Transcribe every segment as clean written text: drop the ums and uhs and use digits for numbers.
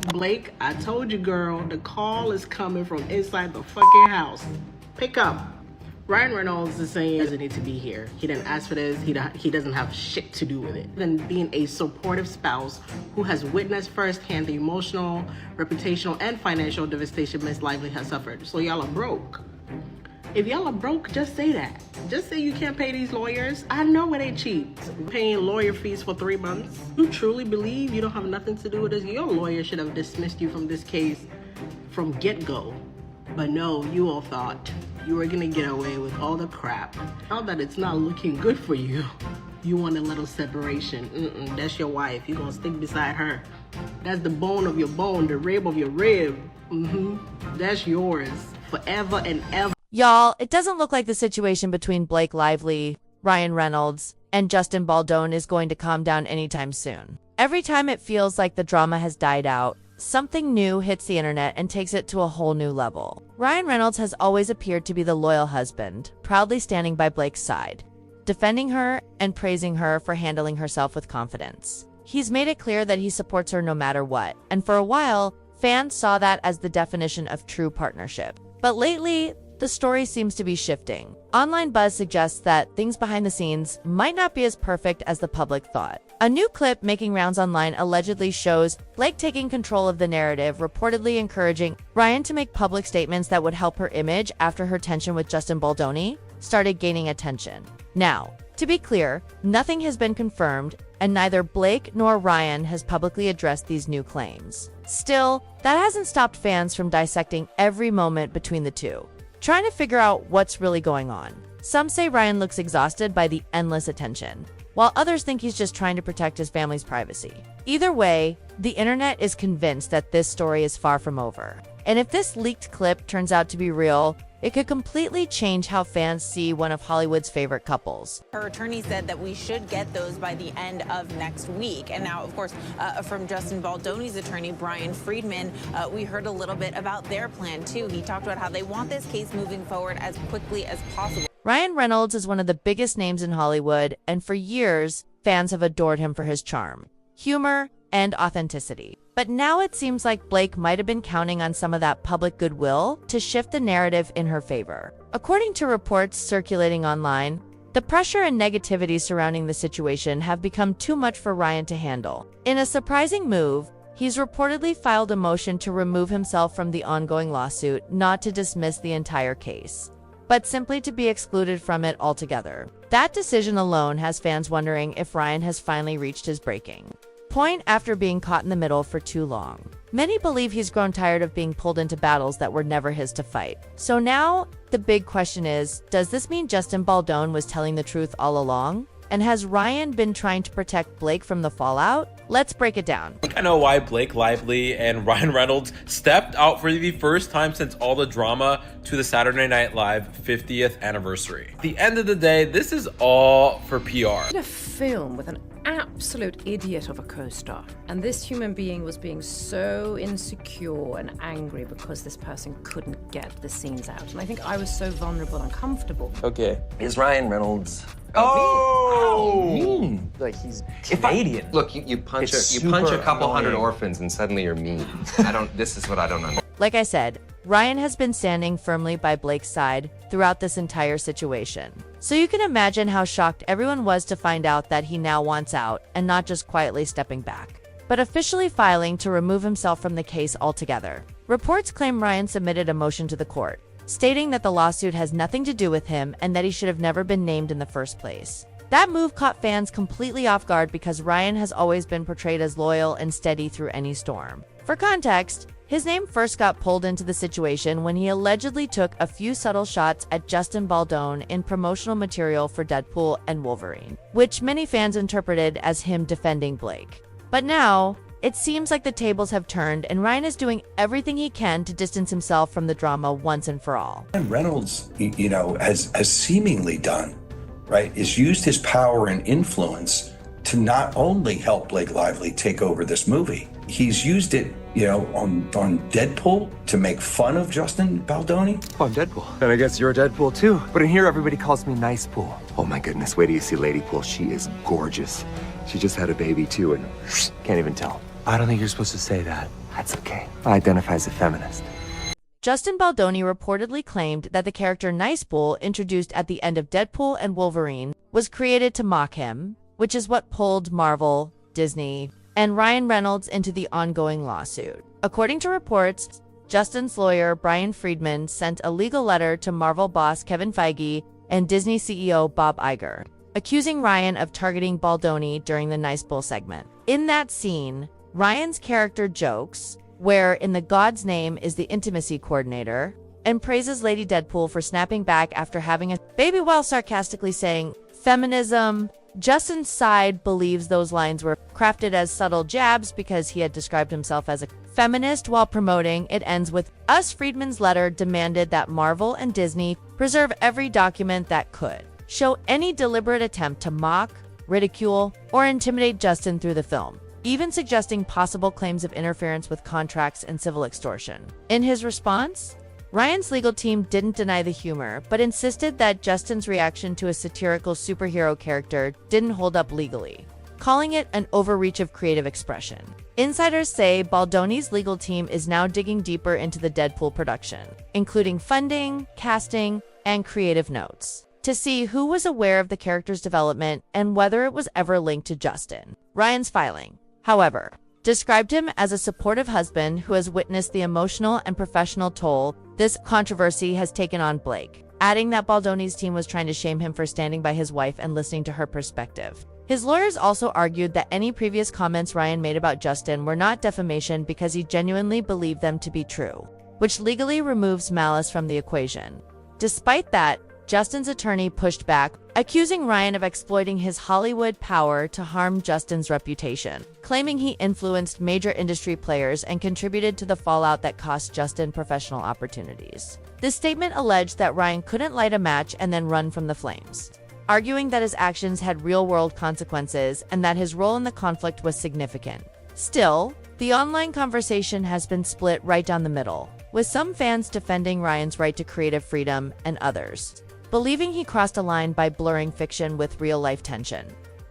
Blake, I told you, girl, the call is coming from inside the fucking house. Pick up. Ryan Reynolds is saying he doesn't need to be here. He didn't ask for this. He doesn't have shit to do with it. Than being a supportive spouse who has witnessed firsthand the emotional, reputational, and financial devastation Miss Lively has suffered. So y'all are broke. If y'all are broke, just say that. Just say you can't pay these lawyers. I know it ain't cheap. Paying lawyer fees for 3 months. You truly believe you don't have nothing to do with this? Your lawyer should have dismissed you from this case from get-go. But no, you all thought you were gonna get away with all the crap. Now that it's not looking good for you, you want a little separation. That's your wife. You're gonna stick beside her. That's the bone of your bone, the rib of your rib. That's yours forever and ever. Y'all, it doesn't look like the situation between Blake Lively, Ryan Reynolds, and Justin Baldoni is going to calm down anytime soon. Every time it feels like the drama has died out, something new hits the internet and takes it to a whole new level. Ryan Reynolds has always appeared to be the loyal husband, proudly standing by Blake's side, defending her and praising her for handling herself with confidence. He's made it clear that he supports her no matter what, and for a while, fans saw that as the definition of true partnership. But lately, the story seems to be shifting. Online buzz suggests that things behind the scenes might not be as perfect as the public thought. A new clip making rounds online allegedly shows Blake taking control of the narrative, reportedly encouraging Ryan to make public statements that would help her image after her tension with Justin Baldoni started gaining attention. Now, to be clear, nothing has been confirmed, and neither Blake nor Ryan has publicly addressed these new claims. Still, that hasn't stopped fans from dissecting every moment between the two, trying to figure out what's really going on. Some say Ryan looks exhausted by the endless attention, while others think he's just trying to protect his family's privacy. Either way, the internet is convinced that this story is far from over. And if this leaked clip turns out to be real, it could completely change how fans see one of Hollywood's favorite couples. Her attorney said that we should get those by the end of next week. And now, of course, from Justin Baldoni's attorney, Brian Friedman, we heard a little bit about their plan, too. He talked about how they want this case moving forward as quickly as possible. Ryan Reynolds is one of the biggest names in Hollywood, and for years, fans have adored him for his charm, humor, and authenticity. But now it seems like Blake might have been counting on some of that public goodwill to shift the narrative in her favor. According to reports circulating online, the pressure and negativity surrounding the situation have become too much for Ryan to handle. In a surprising move, he's reportedly filed a motion to remove himself from the ongoing lawsuit, not to dismiss the entire case, but simply to be excluded from it altogether. That decision alone has fans wondering if Ryan has finally reached his breaking point after being caught in the middle for too long. Many believe he's grown tired of being pulled into battles that were never his to fight. So now, the big question is, does this mean Justin Baldoni was telling the truth all along? And has Ryan been trying to protect Blake from the fallout? Let's break it down. I know why Blake Lively and Ryan Reynolds stepped out for the first time since all the drama to the Saturday Night Live 50th anniversary. At the end of the day, this is all for PR. A film with an absolute idiot of a co-star, and this human being was being so insecure and angry because this person couldn't get the scenes out, and I think I was so vulnerable and uncomfortable. Okay. Is Ryan Reynolds mean? like he's Canadian? Look, you punch It's a couple super hundred annoying. orphans and suddenly you're mean. This is what I don't understand. Like I said, Ryan has been standing firmly by Blake's side throughout this entire situation. So you can imagine how shocked everyone was to find out that he now wants out, and not just quietly stepping back, but officially filing to remove himself from the case altogether. Reports claim Ryan submitted a motion to the court, stating that the lawsuit has nothing to do with him and that he should have never been named in the first place. That move caught fans completely off guard because Ryan has always been portrayed as loyal and steady through any storm. For context, his name first got pulled into the situation when he allegedly took a few subtle shots at Justin Baldoni in promotional material for Deadpool and Wolverine, which many fans interpreted as him defending Blake. But now, it seems like the tables have turned and Ryan is doing everything he can to distance himself from the drama once and for all. And Reynolds, has seemingly done, right, is used his power and influence to not only help Blake Lively take over this movie, he's used it, on Deadpool to make fun of Justin Baldoni. Oh, I'm Deadpool. And I guess you're a Deadpool too. But in here, everybody calls me Nice Pool. Oh my goodness, wait till you see Lady Pool. She is gorgeous. She just had a baby too, and can't even tell. I don't think you're supposed to say that. That's okay. I identify as a feminist. Justin Baldoni reportedly claimed that the character Nicepool, introduced at the end of Deadpool and Wolverine, was created to mock him, which is what pulled Marvel, Disney, and Ryan Reynolds into the ongoing lawsuit. According to reports, Justin's lawyer, Brian Friedman, sent a legal letter to Marvel boss Kevin Feige and Disney CEO Bob Iger, accusing Ryan of targeting Baldoni during the Nicepool segment. In that scene, Ryan's character jokes, where in the God's name is the intimacy coordinator, and praises Lady Deadpool for snapping back after having a baby while sarcastically saying, feminism. Justin's side believes those lines were crafted as subtle jabs because he had described himself as a feminist while promoting. It ends with, us Friedman's letter demanded that Marvel and Disney preserve every document that could show any deliberate attempt to mock, ridicule, or intimidate Justin through the film, even suggesting possible claims of interference with contracts and civil extortion. In his response, Ryan's legal team didn't deny the humor, but insisted that Justin's reaction to a satirical superhero character didn't hold up legally, calling it an overreach of creative expression. Insiders say Baldoni's legal team is now digging deeper into the Deadpool production, including funding, casting, and creative notes, to see who was aware of the character's development and whether it was ever linked to Justin. Ryan's filing, however, described him as a supportive husband who has witnessed the emotional and professional toll this controversy has taken on Blake, adding that Baldoni's team was trying to shame him for standing by his wife and listening to her perspective. His lawyers also argued that any previous comments Ryan made about Justin were not defamation because he genuinely believed them to be true, which legally removes malice from the equation. Despite that, Justin's attorney pushed back, accusing Ryan of exploiting his Hollywood power to harm Justin's reputation, claiming he influenced major industry players and contributed to the fallout that cost Justin professional opportunities. This statement alleged that Ryan couldn't light a match and then run from the flames, arguing that his actions had real-world consequences and that his role in the conflict was significant. Still, the online conversation has been split right down the middle, with some fans defending Ryan's right to creative freedom and others believing he crossed a line by blurring fiction with real-life tension.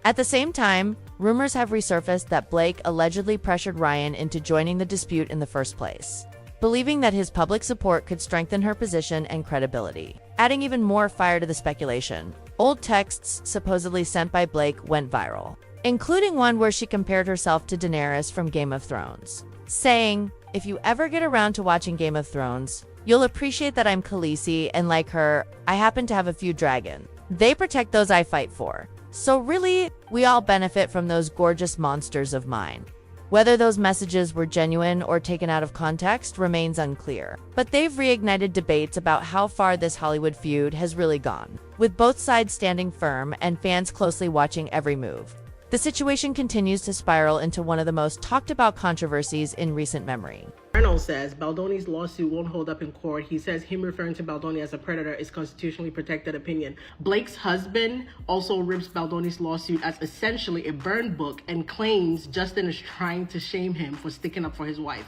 At the same time, rumors have resurfaced that Blake allegedly pressured Ryan into joining the dispute in the first place, believing that his public support could strengthen her position and credibility. Adding even more fire to the speculation, old texts supposedly sent by Blake went viral, including one where she compared herself to Daenerys from Game of Thrones, saying, "If you ever get around to watching Game of Thrones, you'll appreciate that I'm Khaleesi, and like her, I happen to have a few dragons. They protect those I fight for. So really, we all benefit from those gorgeous monsters of mine." Whether those messages were genuine or taken out of context remains unclear, but they've reignited debates about how far this Hollywood feud has really gone, with both sides standing firm and fans closely watching every move. The situation continues to spiral into one of the most talked about controversies in recent memory. Reynolds says Baldoni's lawsuit won't hold up in court. He says him referring to Baldoni as a predator is constitutionally protected opinion. Blake's husband also rips Baldoni's lawsuit as essentially a burned book and claims Justin is trying to shame him for sticking up for his wife.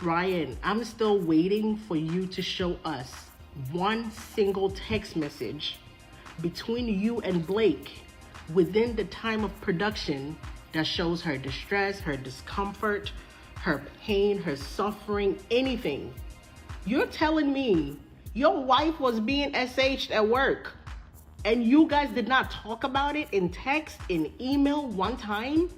Ryan, I'm still waiting for you to show us one single text message between you and Blake within the time of production that shows her distress, her discomfort, her pain, her suffering, anything. You're telling me your wife was being SH'd at work and you guys did not talk about it in text, in email one time?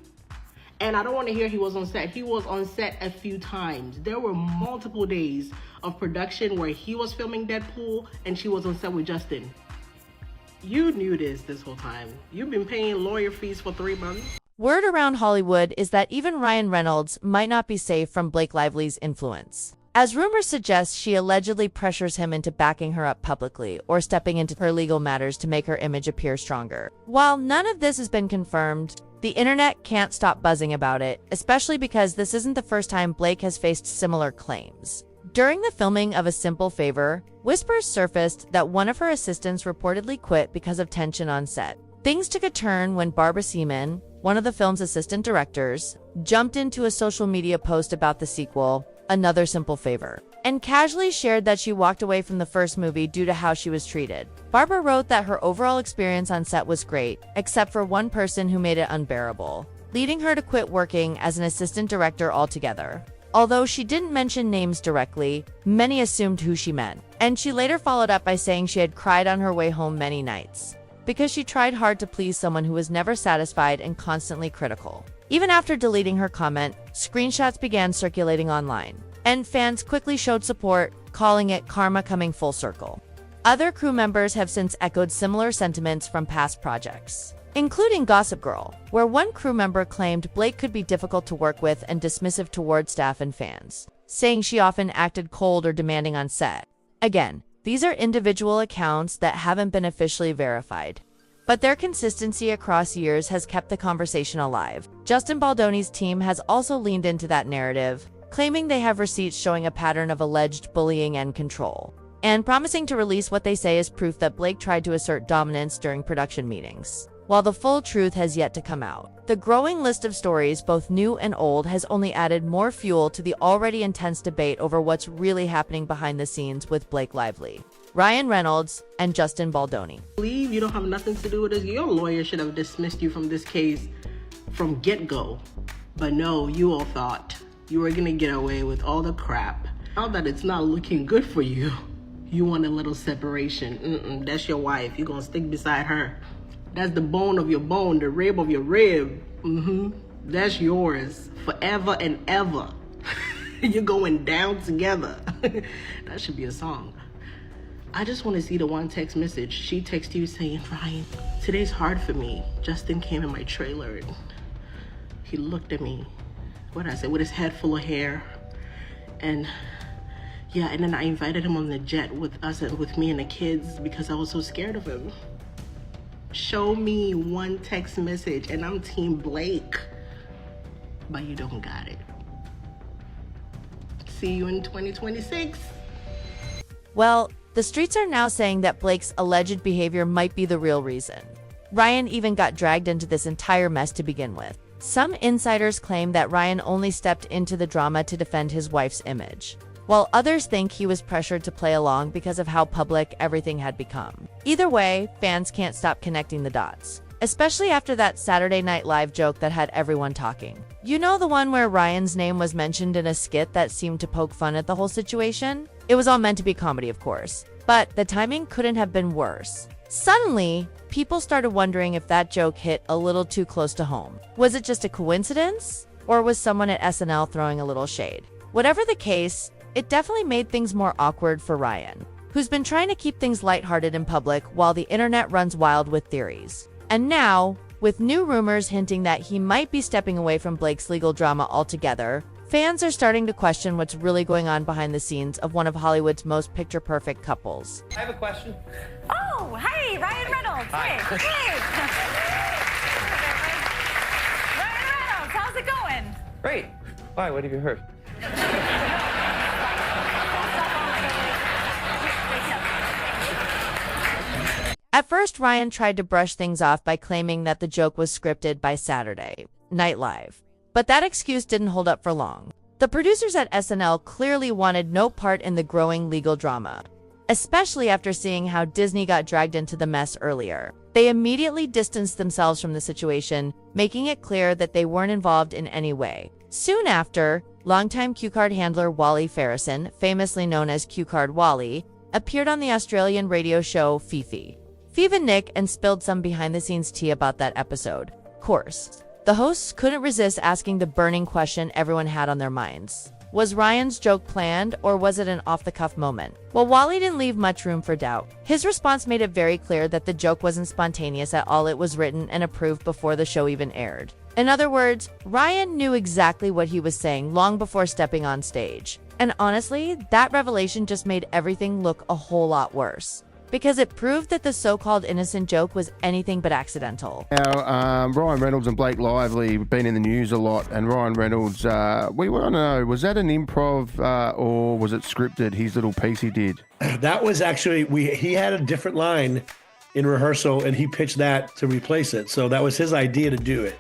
And I don't want to hear he was on set. He was on set a few times. There were multiple days of production where he was filming Deadpool and she was on set with Justin. You knew this whole time. You've been paying lawyer fees for 3 months. Word around Hollywood is that even Ryan Reynolds might not be safe from Blake Lively's influence, as rumors suggest she allegedly pressures him into backing her up publicly or stepping into her legal matters to make her image appear stronger. While none of this has been confirmed, the internet can't stop buzzing about it, especially because this isn't the first time Blake has faced similar claims. During the filming of A Simple Favor, whispers surfaced that one of her assistants reportedly quit because of tension on set. Things took a turn when Barbara Seaman, one of the film's assistant directors, jumped into a social media post about the sequel, Another Simple Favor, and casually shared that she walked away from the first movie due to how she was treated. Barbara wrote that her overall experience on set was great, except for one person who made it unbearable, leading her to quit working as an assistant director altogether. Although she didn't mention names directly, many assumed who she meant. And she later followed up by saying she had cried on her way home many nights because she tried hard to please someone who was never satisfied and constantly critical. Even after deleting her comment, screenshots began circulating online, and fans quickly showed support, calling it karma coming full circle. Other crew members have since echoed similar sentiments from past projects, including Gossip Girl, where one crew member claimed Blake could be difficult to work with and dismissive toward staff and fans, saying she often acted cold or demanding on set. Again, these are individual accounts that haven't been officially verified, but their consistency across years has kept the conversation alive. Justin Baldoni's team has also leaned into that narrative, claiming they have receipts showing a pattern of alleged bullying and control, and promising to release what they say is proof that Blake tried to assert dominance during production meetings. While the full truth has yet to come out, the growing list of stories, both new and old, has only added more fuel to the already intense debate over what's really happening behind the scenes with Blake Lively, Ryan Reynolds, and Justin Baldoni. Believe you don't have nothing to do with this. Your lawyer should have dismissed you from this case from get-go. But no, you all thought you were gonna get away with all the crap. Now that it's not looking good for you, you want a little separation. That's your wife. You're gonna stick beside her. That's the bone of your bone, the rib of your rib. That's yours forever and ever. You're going down together. That should be a song. I just want to see the one text message. She texted you saying, Ryan, today's hard for me. Justin came in my trailer and he looked at me, what did I say, with his head full of hair. And yeah, and then I invited him on the jet with us and with me and the kids because I was so scared of him. Show me one text message and I'm Team Blake. But you don't got it. See you in 2026. Well, the streets are now saying that Blake's alleged behavior might be the real reason. Ryan even got dragged into this entire mess to begin with. Some insiders claim that Ryan only stepped into the drama to defend his wife's image, while others think he was pressured to play along because of how public everything had become. Either way, fans can't stop connecting the dots, especially after that Saturday Night Live joke that had everyone talking. You know, the one where Ryan's name was mentioned in a skit that seemed to poke fun at the whole situation? It was all meant to be comedy, of course, but the timing couldn't have been worse. Suddenly, people started wondering if that joke hit a little too close to home. Was it just a coincidence? Or was someone at SNL throwing a little shade? Whatever the case, it definitely made things more awkward for Ryan, who's been trying to keep things lighthearted in public while the internet runs wild with theories. And now, with new rumors hinting that he might be stepping away from Blake's legal drama altogether, fans are starting to question what's really going on behind the scenes of one of Hollywood's most picture-perfect couples. I have a question. Oh, hey, Ryan Reynolds. Hi. Hey. Ryan Reynolds, how's it going? Great. Why? What have you heard? At first, Ryan tried to brush things off by claiming that the joke was scripted by Saturday Night Live. But that excuse didn't hold up for long. The producers at SNL clearly wanted no part in the growing legal drama, especially after seeing how Disney got dragged into the mess earlier. They immediately distanced themselves from the situation, making it clear that they weren't involved in any way. Soon after, longtime cue card handler Wally Farrison, famously known as Cue Card Wally, appeared on the Australian radio show Fifi. Feud and Nick and spilled some behind-the-scenes tea about that episode. Of course, the hosts couldn't resist asking the burning question everyone had on their minds. Was Ryan's joke planned, or was it an off-the-cuff moment? Well, Wally didn't leave much room for doubt. His response made it very clear that the joke wasn't spontaneous at all. It was written and approved before the show even aired. In other words, Ryan knew exactly what he was saying long before stepping on stage. And honestly, that revelation just made everything look a whole lot worse, because it proved that the so-called innocent joke was anything but accidental. Now, Ryan Reynolds and Blake Lively have been in the news a lot, and Ryan Reynolds, we want to know, was that an improv or was it scripted, his little piece he did? That was actually, he had a different line in rehearsal, and he pitched that to replace it. So that was his idea to do it.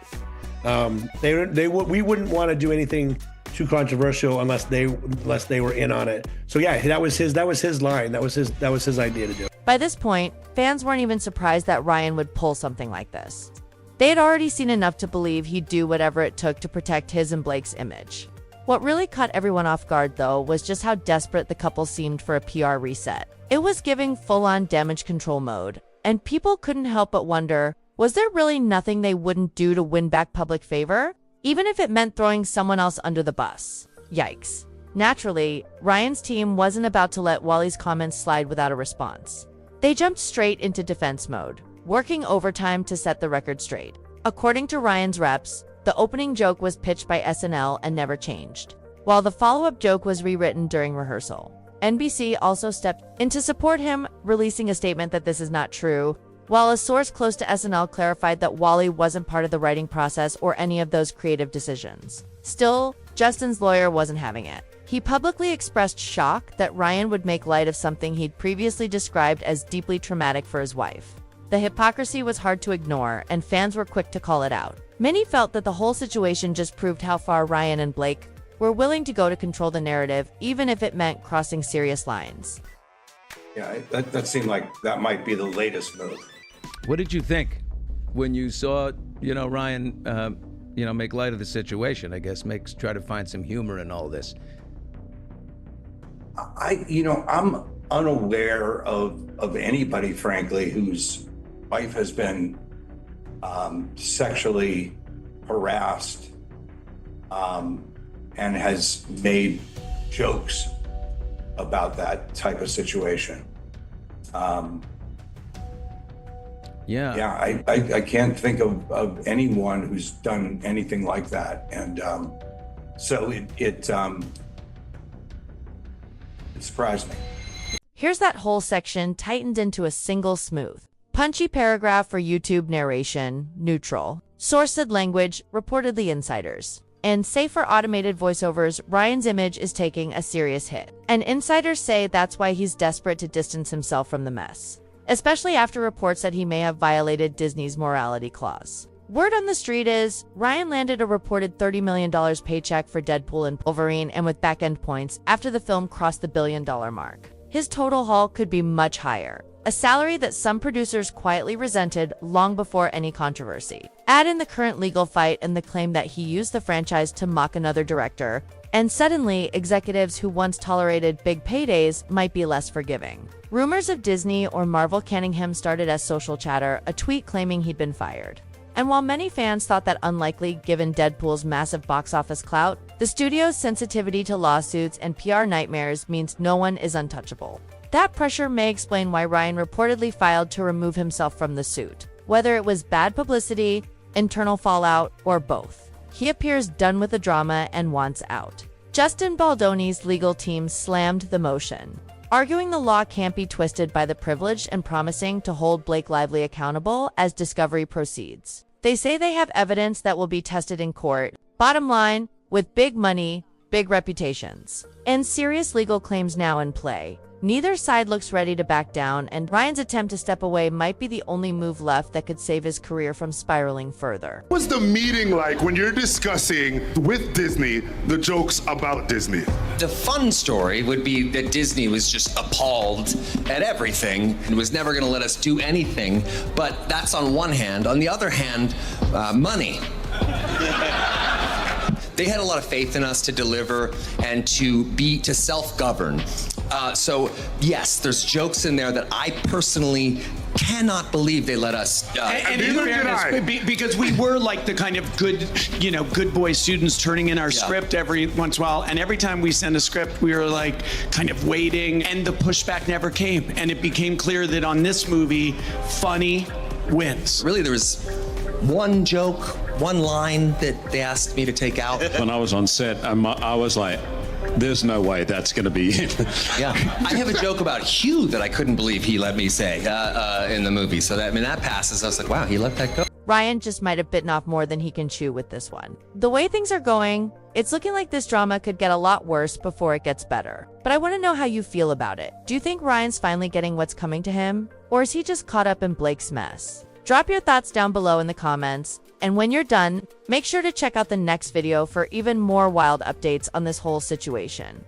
We wouldn't want to do anything too controversial unless they were in on it. So yeah, that was his line. That was his idea to do it. By this point, fans weren't even surprised that Ryan would pull something like this. They had already seen enough to believe he'd do whatever it took to protect his and Blake's image. What really caught everyone off guard, though, was just how desperate the couple seemed for a PR reset. It was giving full-on damage control mode, and people couldn't help but wonder, was there really nothing they wouldn't do to win back public favor? Even if it meant throwing someone else under the bus. Yikes. Naturally, Ryan's team wasn't about to let Wally's comments slide without a response. They jumped straight into defense mode, working overtime to set the record straight. According to Ryan's reps, the opening joke was pitched by SNL and never changed, while the follow-up joke was rewritten during rehearsal. NBC also stepped in to support him, releasing a statement that this is not true, while a source close to SNL clarified that Wally wasn't part of the writing process or any of those creative decisions. Still, Justin's lawyer wasn't having it. He publicly expressed shock that Ryan would make light of something he'd previously described as deeply traumatic for his wife. The hypocrisy was hard to ignore, and fans were quick to call it out. Many felt that the whole situation just proved how far Ryan and Blake were willing to go to control the narrative, even if it meant crossing serious lines. Yeah, that seemed like that might be the latest move. What did you think when you saw, Ryan, make light of the situation? I guess try to find some humor in all this. I'm unaware of anybody, frankly, whose wife has been sexually harassed and has made jokes about that type of situation. I can't think of anyone who's done anything like that, and so it surprised me. Here's that whole section tightened into a single smooth, punchy paragraph for YouTube narration, neutral. Source said language, reportedly insiders. And save for automated voiceovers, Ryan's image is taking a serious hit. And insiders say that's why he's desperate to distance himself from the mess, especially after reports that he may have violated Disney's morality clause. Word on the street is, Ryan landed a reported $30 million paycheck for Deadpool and Wolverine, and with back-end points after the film crossed the billion-dollar mark. His total haul could be much higher, a salary that some producers quietly resented long before any controversy. Add in the current legal fight and the claim that he used the franchise to mock another director, and suddenly executives who once tolerated big paydays might be less forgiving. Rumors of Disney or Marvel canning him started as social chatter, a tweet claiming he'd been fired. And while many fans thought that unlikely given Deadpool's massive box office clout, the studio's sensitivity to lawsuits and PR nightmares means no one is untouchable. That pressure may explain why Ryan reportedly filed to remove himself from the suit. Whether it was bad publicity, internal fallout, or both, he appears done with the drama and wants out. Justin Baldoni's legal team slammed the motion, arguing the law can't be twisted by the privileged and promising to hold Blake Lively accountable as discovery proceeds. They say they have evidence that will be tested in court. Bottom line, with big money, big reputations, and serious legal claims now in play, neither side looks ready to back down, and Ryan's attempt to step away might be the only move left that could save his career from spiraling further. What's the meeting like when you're discussing with Disney the jokes about Disney? The fun story would be that Disney was just appalled at everything and was never going to let us do anything. But that's on one hand. On the other hand, money. They had a lot of faith in us to deliver and to self-govern. So yes, there's jokes in there that I personally cannot believe they let us. And in fairness, because we were like the kind of good boy students turning in our script every once in a while, and every time we sent a script, we were like kind of waiting, and the pushback never came, and it became clear that on this movie, funny wins. Really, there was one joke, one line that they asked me to take out. When I was on set, I was like, there's no way that's going to be it. Yeah, I have a joke about Hugh that I couldn't believe he let me say in the movie. So that passes. I was like, wow, he let that go. Ryan just might have bitten off more than he can chew with this one. The way things are going, it's looking like this drama could get a lot worse before it gets better. But I want to know how you feel about it. Do you think Ryan's finally getting what's coming to him? Or is he just caught up in Blake's mess? Drop your thoughts down below in the comments, and when you're done, make sure to check out the next video for even more wild updates on this whole situation.